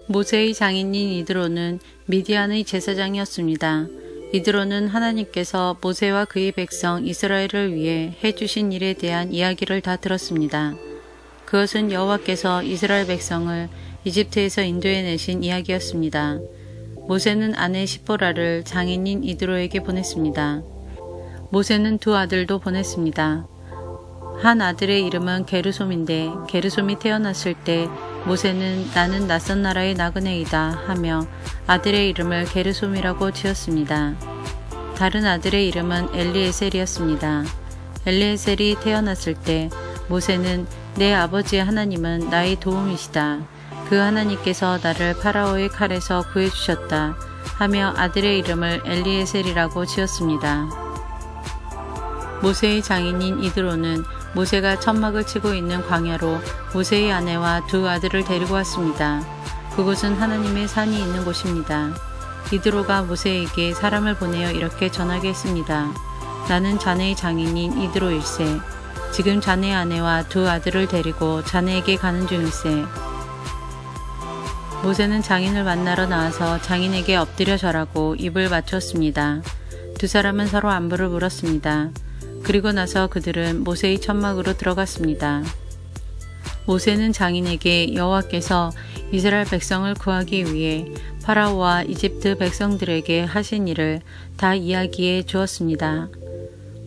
모세의 장인인 이드로는 미디안의 제사장이었습니다. 이드로는 하나님께서 모세와 그의 백성 이스라엘을 위해 해주신 일에 대한 이야기를 다 들었습니다. 그것은 여호와께서 이스라엘 백성을 이집트에서 인도해내신 이야기였습니다. 모세는 아내 시보라를 장인인 이드로에게 보냈습니다. 모세는 두 아들도 보냈습니다. 한 아들의 이름은 게르솜인데 게르솜이 태어났을 때 모세는 나는 낯선 나라의 나그네이다 하며 아들의 이름을 게르솜이라고 지었습니다. 다른 아들의 이름은 엘리에셀이었습니다. 엘리에셀이 태어났을 때 모세는 내 아버지의 하나님은 나의 도움이시다. 그 하나님께서 나를 파라오의 칼에서 구해주셨다 하며 아들의 이름을 엘리에셀이라고 지었습니다. 모세의 장인인 이드로는 모세가 천막을 치고 있는 광야로 모세의 아내와 두 아들을 데리고 왔습니다. 그곳은 하나님의 산이 있는 곳입니다. 이드로가 모세에게 사람을 보내어 이렇게 전하게 했습니다. 나는 자네의 장인인 이드로일세. 지금 자네의 아내와 두 아들을 데리고 자네에게 가는 중일세. 모세는 장인을 만나러 나와서 장인에게 엎드려 절하고 입을 맞추었습니다. 두 사람은 서로 안부를 물었습니다. 그리고 나서 그들은 모세의 천막으로 들어갔습니다. 모세는 장인에게 여호와께서 이스라엘 백성을 구하기 위해 파라오와 이집트 백성들에게 하신 일을 다 이야기해 주었습니다.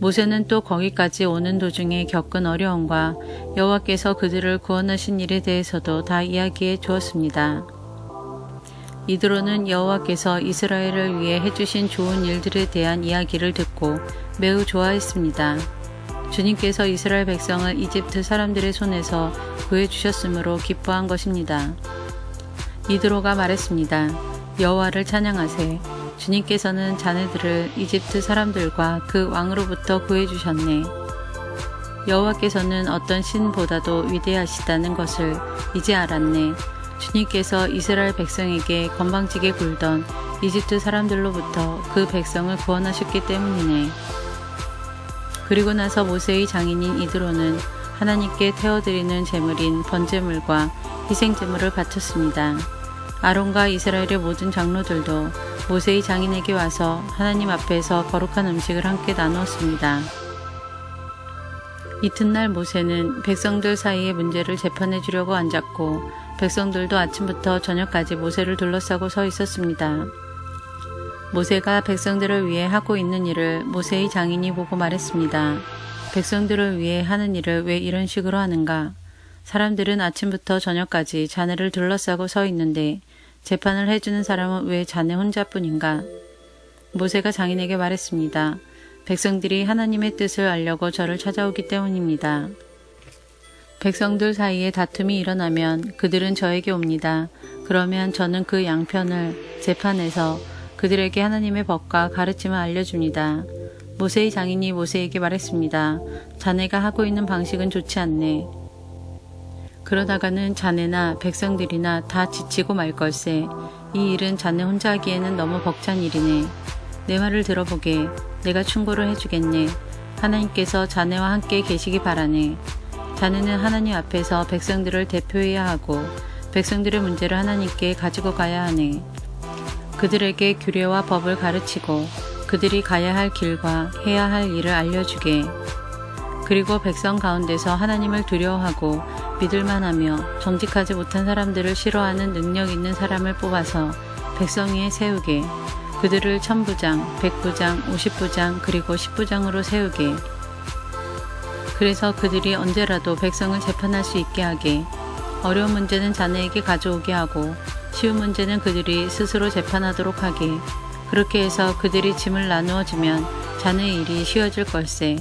모세는 또 거기까지 오는 도중에 겪은 어려움과 여호와께서 그들을 구원하신 일에 대해서도 다 이야기해 주었습니다. 이드로는 여호와께서 이스라엘을 위해 해주신 좋은 일들에 대한 이야기를 듣고 매우 좋아했습니다. 주님께서 이스라엘 백성을 이집트 사람들의 손에서 구해주셨으므로 기뻐한 것입니다. 이드로가 말했습니다. 여호와를 찬양하세. 주님께서는 자네들을 이집트 사람들과 그 왕으로부터 구해주셨네. 여호와께서는 어떤 신보다도 위대하시다는 것을 이제 알았네. 주님께서 이스라엘 백성에게 건방지게 굴던 이집트 사람들로부터 그 백성을 구원하셨기 때문이네. 그리고 나서 모세의 장인인 이드로는 하나님께 태워드리는 제물인 번제물과 희생제물을 바쳤습니다. 아론과 이스라엘의 모든 장로들도 모세의 장인에게 와서 하나님 앞에서 거룩한 음식을 함께 나누었습니다. 이튿날 모세는 백성들 사이의 문제를 재판해 주려고 앉았고 백성들도 아침부터 저녁까지 모세를 둘러싸고 서 있었습니다. 모세가 백성들을 위해 하고 있는 일을 모세의 장인이 보고 말했습니다. 백성들을 위해 하는 일을 왜 이런 식으로 하는가? 사람들은 아침부터 저녁까지 자네를 둘러싸고 서 있는데 재판을 해주는 사람은 왜 자네 혼자뿐인가? 모세가 장인에게 말했습니다. 백성들이 하나님의 뜻을 알려고 저를 찾아오기 때문입니다. 백성들 사이에 다툼이 일어나면 그들은 저에게 옵니다. 그러면 저는 그 양편을 재판해서 그들에게 하나님의 법과 가르침을 알려줍니다. 모세의 장인이 모세에게 말했습니다. 자네가 하고 있는 방식은 좋지 않네. 그러다가는 자네나 백성들이나 다 지치고 말 걸세. 이 일은 자네 혼자 하기에는 너무 벅찬 일이네. 내 말을 들어보게. 내가 충고를 해주겠네. 하나님께서 자네와 함께 계시기 바라네. 자네는 하나님 앞에서 백성들을 대표해야 하고 백성들의 문제를 하나님께 가지고 가야 하네. 그들에게 규례와 법을 가르치고 그들이 가야 할 길과 해야 할 일을 알려주게. 그리고 백성 가운데서 하나님을 두려워하고 믿을만하며 정직하지 못한 사람들을 싫어하는 능력 있는 사람을 뽑아서 백성 위에 세우게. 그들을 1000부장, 100부장, 50부장 그리고 10부장으로 세우게. 그래서 그들이 언제라도 백성을 재판할 수 있게 하게. 어려운 문제는 자네에게 가져오게 하고 쉬운 문제는 그들이 스스로 재판하도록 하게. 그렇게 해서 그들이 짐을 나누어 주면 자네의 일이 쉬워질 걸세.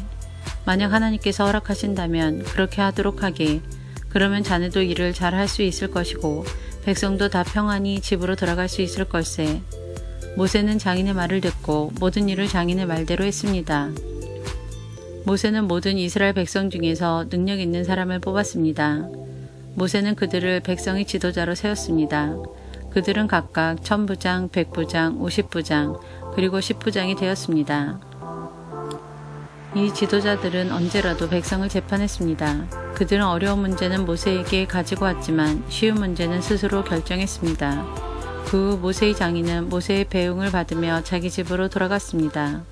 만약 하나님께서 허락하신다면 그렇게 하도록 하게. 그러면 자네도 일을 잘 할 수 있을 것이고 백성도 다 평안히 집으로 들어갈 수 있을 걸세. 모세는 장인의 말을 듣고 모든 일을 장인의 말대로 했습니다. 모세는 모든 이스라엘 백성 중에서 능력 있는 사람을 뽑았습니다. 모세는 그들을 백성의 지도자로 세웠습니다. 그들은 각각 1000부장, 100부장, 50부장, 그리고 10부장이 되었습니다. 이 지도자들은 언제라도 백성을 재판했습니다. 그들은 어려운 문제는 모세에게 가지고 왔지만 쉬운 문제는 스스로 결정했습니다. 그 후 모세의 장인은 모세의 배웅을 받으며 자기 집으로 돌아갔습니다.